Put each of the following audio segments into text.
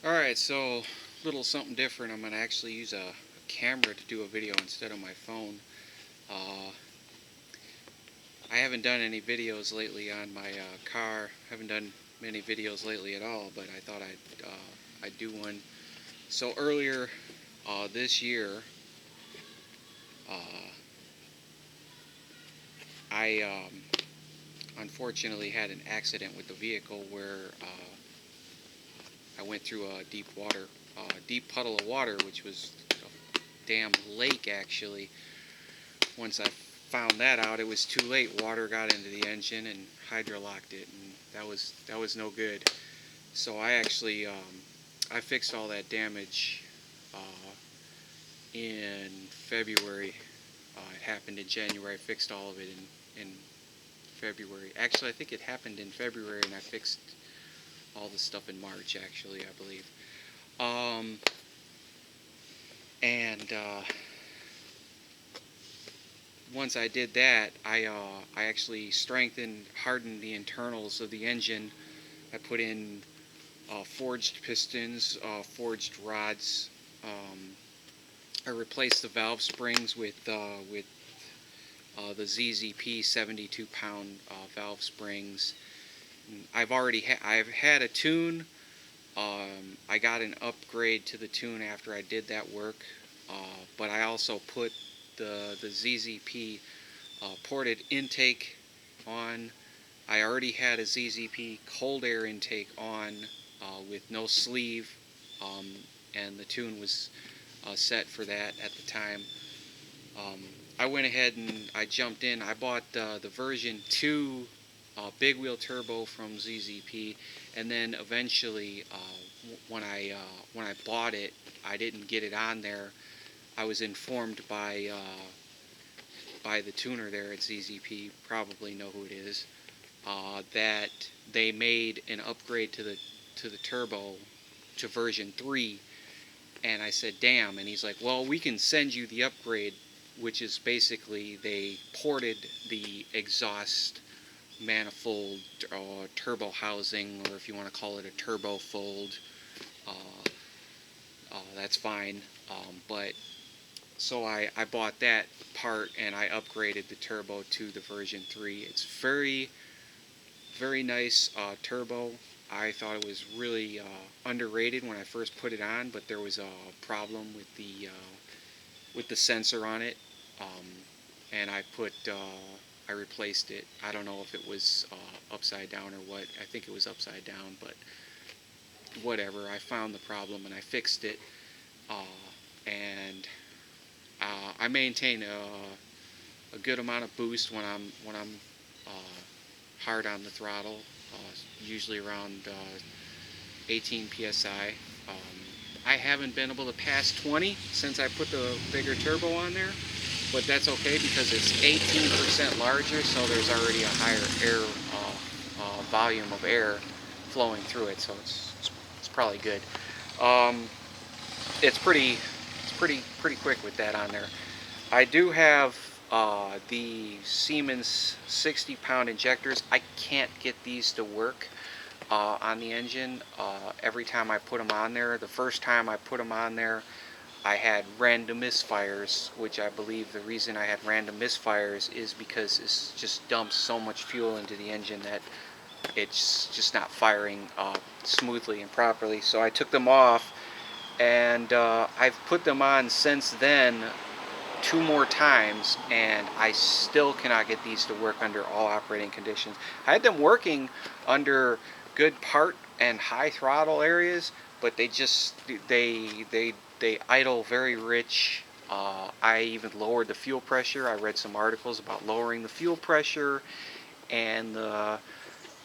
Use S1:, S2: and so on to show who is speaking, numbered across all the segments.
S1: Alright, so little something different. I'm going to actually use a camera to do a video instead of my phone. Uh, I haven't done any videos lately on my car. Haven't done many videos lately at all, but I thought I'd do one. So earlier this year, uh, I unfortunately had an accident with the vehicle where I went through a deep puddle of water, which was a damn lake actually. Once I found that out, it was too late. Water got into the engine and hydrolocked it, and that was no good. So I actually I fixed all that damage in February. It happened in January. I fixed all of it in February. Actually, I think it happened in February, and I fixed all the stuff in March. Actually, I believe. Um, and Once I did that, I actually hardened the internals of the engine. I put in forged pistons, forged rods. I replaced the valve springs with the ZZP 72-pound valve springs. I've had a tune. I got an upgrade to the tune after I did that work, but I also put the ZZP ported intake on. I already had a ZZP cold air intake on with no sleeve, um, and the tune was set for that at the time. Um, I went ahead and I jumped in. I bought the version 2 big wheel turbo from ZZP, and then eventually when I bought it, I didn't get it on there. I was informed by the tuner there at ZZP, probably know who it is, that they made an upgrade to the turbo to version 3, and I said, damn. And he's like, well, we can send you the upgrade, which is basically they ported the exhaust manifold turbo housing, or if you want to call it a turbo fold, uh, that's fine. But so I bought that part and I upgraded the turbo to the version 3. It's very nice turbo. I thought it was really underrated when I first put it on, but there was a problem with the sensor on it, um, and I replaced it. I don't know if it was upside down or what. I think it was upside down, but whatever. I found the problem and I fixed it, uh, and I maintain a good amount of boost when I'm uh, hard on the throttle, usually around 18 psi. I haven't been able to pass 20 since I put the bigger turbo on there, but that's okay because it's 18% larger, so there's already a higher air volume of air flowing through it, so it's probably good. Um, it's pretty quick with that on there. I do have the Siemens 60-pound injectors. I can't get these to work on the engine every time I put them on there. The first time I put them on there, I had random misfires, which I believe the reason I had random misfires is because it just dumps so much fuel into the engine that it's just not firing smoothly and properly. So I took them off, and I've put them on since then 2 more times, and I still cannot get these to work under all operating conditions. I had them working under good part and high throttle areas, but they idle very rich. I even lowered the fuel pressure. I read some articles about lowering the fuel pressure, and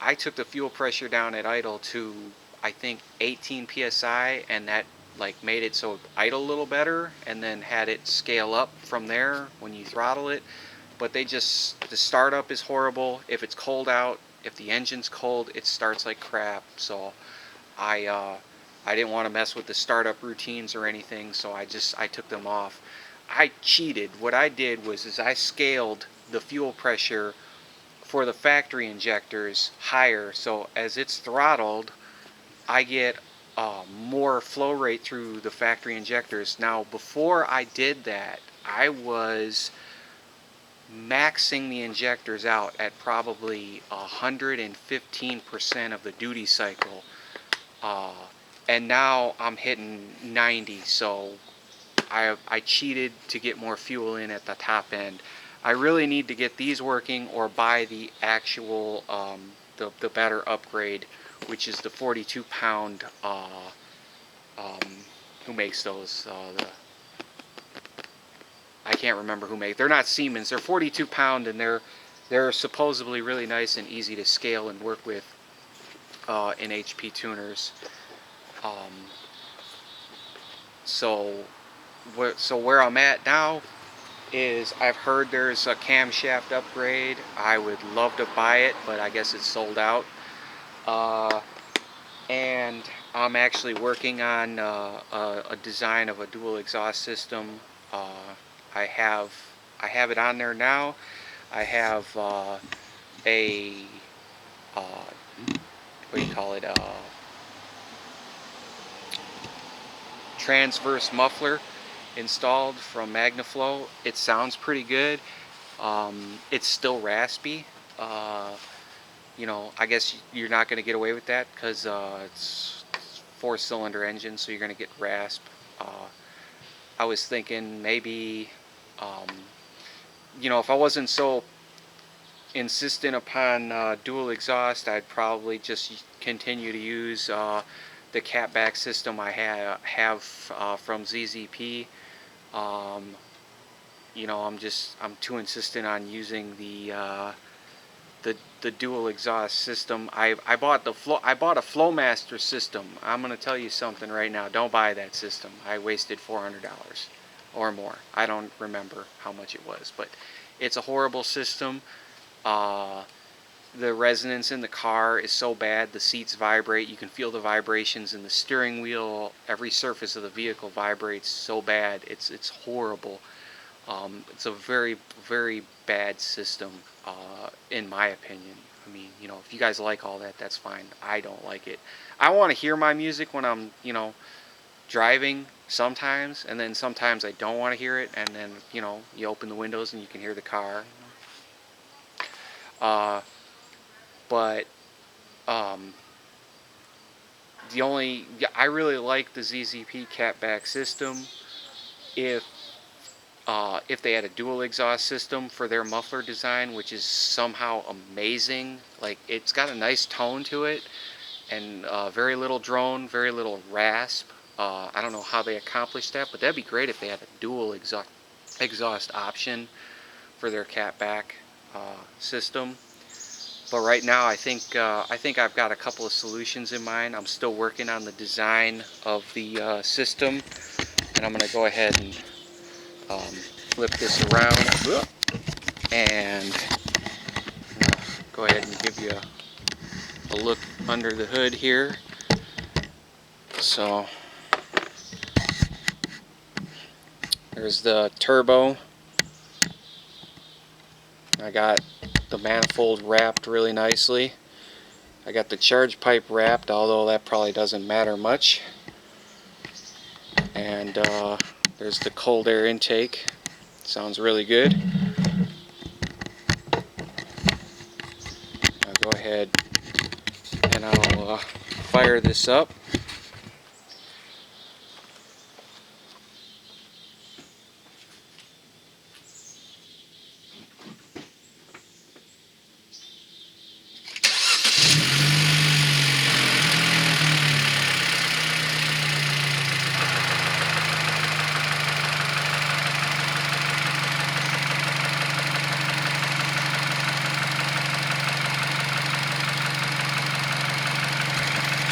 S1: I took the fuel pressure down at idle to, I think, 18 psi, and that like made it so it idle a little better, and then had it scale up from there when you throttle it. But the startup is horrible. If it's cold out, if the engine's cold, it starts like crap. So I didn't want to mess with the startup routines or anything, so I took them off. I cheated. What I did was I scaled the fuel pressure for the factory injectors higher, so as it's throttled, I get more flow rate through the factory injectors. Now, before I did that, I was maxing the injectors out at probably 115% of the duty cycle, and now I'm hitting 90. So I cheated to get more fuel in at the top end. I really need to get these working or buy the actual the better upgrade, which is the 42 pound. Who makes those? I can't remember who makes. They're not Siemens. They're 42 pound, and they're supposedly really nice and easy to scale and work with in HP tuners. So where I'm at now is I've heard there's a camshaft upgrade. I would love to buy it, but I guess it's sold out. And I'm actually working on a design of a dual exhaust system. I have it on there now. I have a what do you call it? Transverse muffler installed from Magnaflow. It sounds pretty good. It's still raspy. You know, I guess you're not going to get away with that because it's 4-cylinder engine, so you're going to get rasp. I was thinking maybe, you know, if I wasn't so insistent upon dual exhaust, I'd probably just continue to use the catback system I have from ZZP. You know, I'm too insistent on using the dual exhaust system. I bought a Flowmaster system. I'm gonna tell you something right now. Don't buy that system. I wasted $400 or more. I don't remember how much it was, but it's a horrible system. The resonance in the car is so bad. The seats vibrate. You can feel the vibrations in the steering wheel. Every surface of the vehicle vibrates so bad. It's horrible. It's a very, very bad system, in my opinion. I mean, you know, if you guys like all that, that's fine. I don't like it. I want to hear my music when I'm, you know, driving sometimes, and then sometimes I don't want to hear it, and then, you know, you open the windows and you can hear the car. But I really like the ZZP catback system. If they had a dual exhaust system for their muffler design, which is somehow amazing. Like, it's got a nice tone to it, and very little drone, very little rasp. I don't know how they accomplished that, but that'd be great if they had a dual exhaust option for their catback system. But right now, I think I've got a couple of solutions in mind. I'm still working on the design of the system, and I'm going to go ahead and flip this around and go ahead and give you a look under the hood here. So there's the turbo. I got the manifold wrapped really nicely. I got the charge pipe wrapped, although that probably doesn't matter much. And there's the cold air intake. Sounds really good. I'll go ahead and I'll fire this up.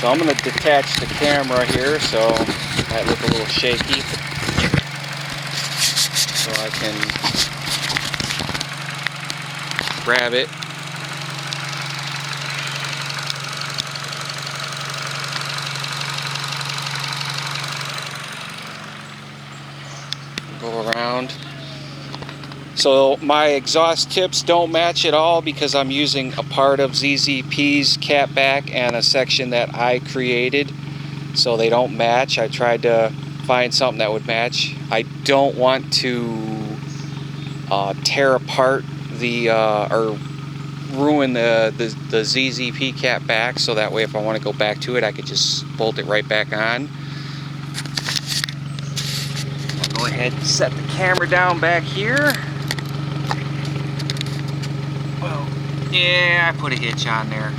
S1: So I'm going to detach the camera here, so it might look a little shaky. So I can grab it. Go around. So my exhaust tips don't match at all because I'm using a part of ZZP's catback and a section that I created. so they don't match. I tried to find something that would match. I don't want to tear apart the or ruin the ZZP cap back, so that way if I want to go back to it, I could just bolt it right back on. I'll go ahead and set the camera down back here. Well, yeah, I put a hitch on there.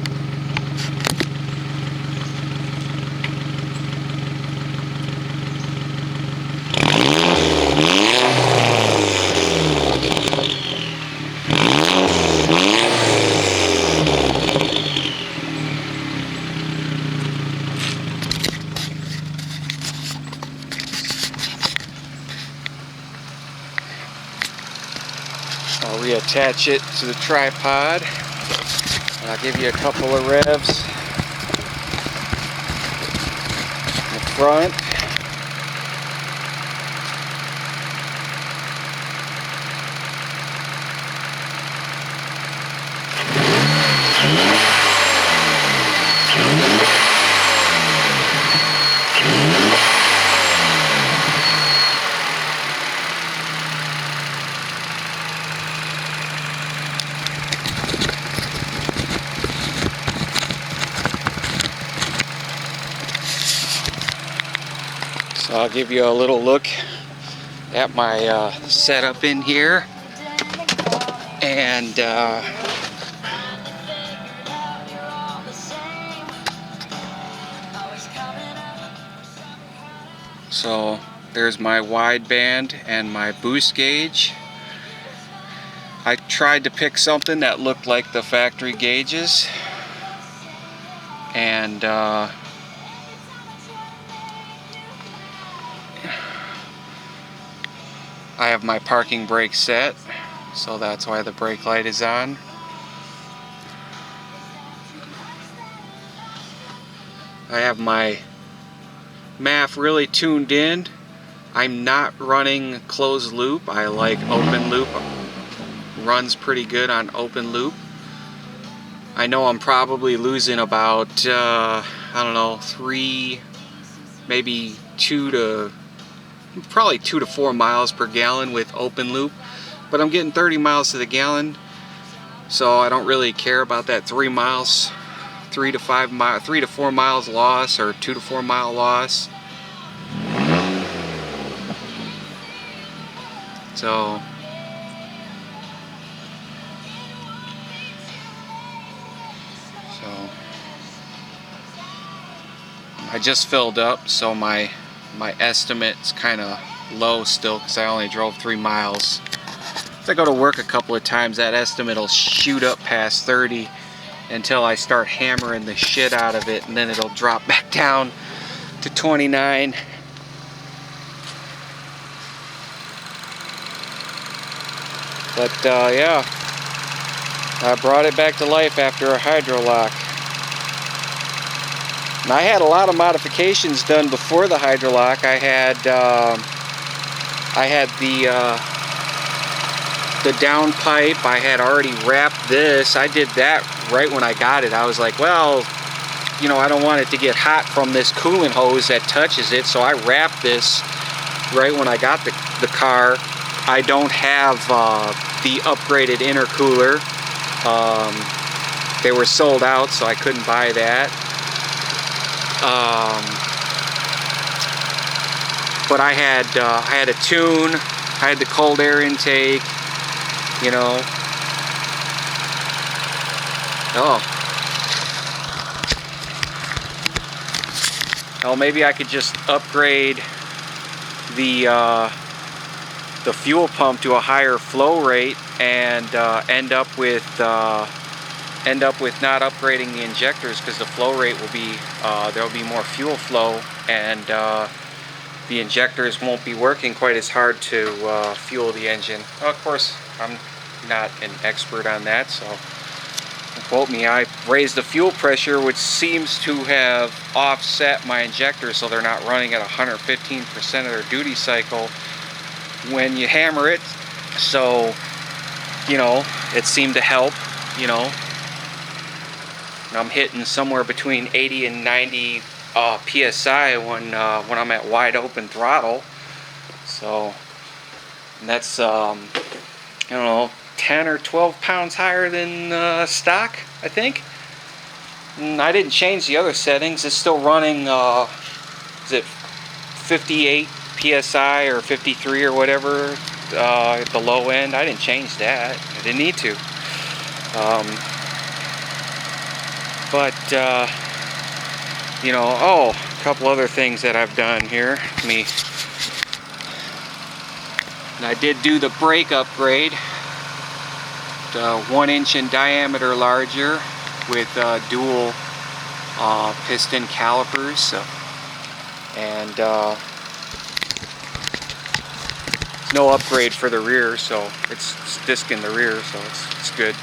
S1: I'll reattach it to the tripod. And I'll give you a couple of revs in the front. So I'll give you a little look at my setup in here, and so there's my wideband and my boost gauge. I tried to pick something that looked like the factory gauges, and I have my parking brake set, so that's why the brake light is on. I have my MAF really tuned in. I'm not running closed loop. I like open loop. Runs pretty good on open loop. I know I'm probably losing about I don't know, 3, maybe 2 to 4 miles per gallon with open loop, but I'm getting 30 miles to the gallon, so I don't really care about that 3 miles, 3 to 4 miles loss, or 2 to 4 mile loss. So I just filled up, so my estimate's kind of low still, because I only drove 3 miles. If I go to work a couple of times, that estimate will shoot up past 30 until I start hammering the shit out of it, and then it'll drop back down to 29. But yeah, I brought it back to life after a hydrolock. And I had a lot of modifications done before the hydrolock. I had the downpipe. I had already wrapped this. I did that right when I got it. I was like, well, you know, I don't want it to get hot from this coolant hose that touches it, so I wrapped this right when I got the car. I don't have the upgraded intercooler. They were sold out, so I couldn't buy that. But I had a tune, I had the cold air intake, you know. Oh, maybe I could just upgrade the fuel pump to a higher flow rate and end up with not upgrading the injectors, because the flow rate will be there will be more fuel flow, and the injectors won't be working quite as hard to fuel the engine. Well, of course, I'm not an expert on that, so don't quote me. I raised the fuel pressure, which seems to have offset my injectors, so they're not running at 115% of their duty cycle when you hammer it. So, you know, it seemed to help, you know. I'm hitting somewhere between 80 and 90 PSI when I'm at wide open throttle. So that's I don't know, 10 or 12 pounds higher than stock, I think. And I didn't change the other settings. It's still running, is it 58 PSI or 53 or whatever at the low end. I didn't change that. I didn't need to. But you know, oh, a couple other things that I've done here. And I did do the brake upgrade. 1 inch in diameter larger with dual piston calipers, and no upgrade for the rear, so it's disc in the rear, so it's good.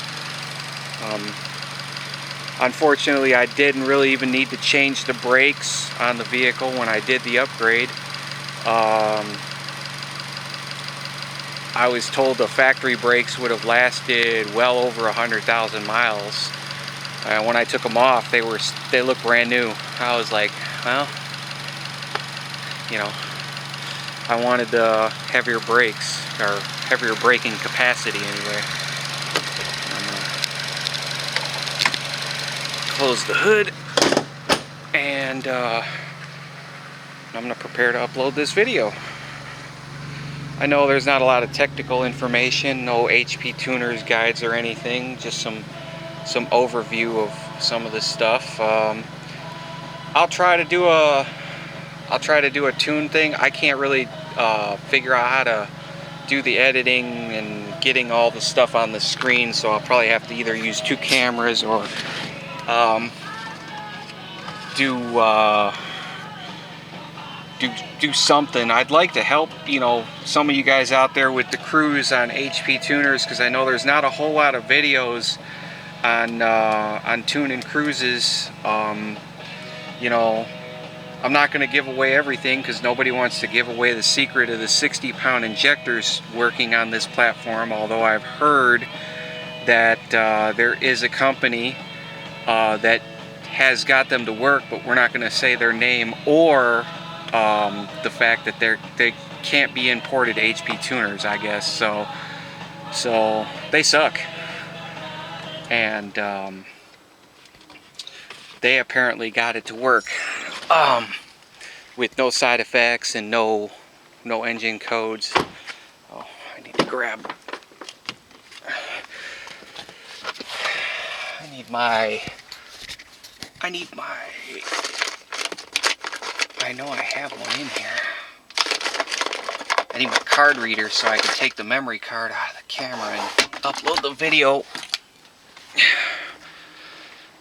S1: Unfortunately, I didn't really even need to change the brakes on the vehicle when I did the upgrade. I was told the factory brakes would have lasted well over 100,000 miles. When I took them off, they looked brand new. I was like, well, you know, I wanted the heavier brakes, or heavier braking capacity anyway. I'm gonna close the hood, and I'm gonna prepare to upload this video. I know there's not a lot of technical information, no HP tuners guides or anything, just some overview of some of this stuff. I'll try to do a tune thing. I can't really figure out how to do the editing and getting all the stuff on the screen, so I'll probably have to either use 2 cameras or do something. I'd like to help, you know, some of you guys out there with the Cruze on HP tuners, because I know there's not a whole lot of videos on tuning Cruzes. You know, I'm not going to give away everything because nobody wants to give away the secret of the 60-pound injectors working on this platform, although I've heard that there is a company that has got them to work, but we're not going to say their name, or the fact that they can't be imported HP tuners, I guess. So they suck, and they apparently got it to work with no side effects and no engine codes. Oh, I need to grab. I need my. I know I have one in here. I need my card reader so I can take the memory card out of the camera and upload the video.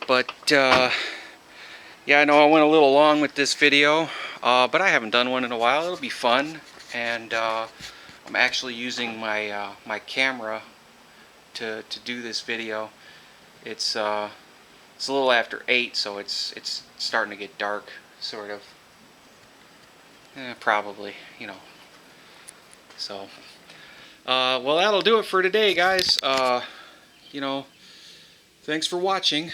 S1: But yeah, I know I went a little long with this video, but I haven't done one in a while. It'll be fun, and I'm actually using my my camera to do this video. It's a little after 8, so it's starting to get dark, sort of. Probably, you know. So, well, that'll do it for today, guys. You know, thanks for watching.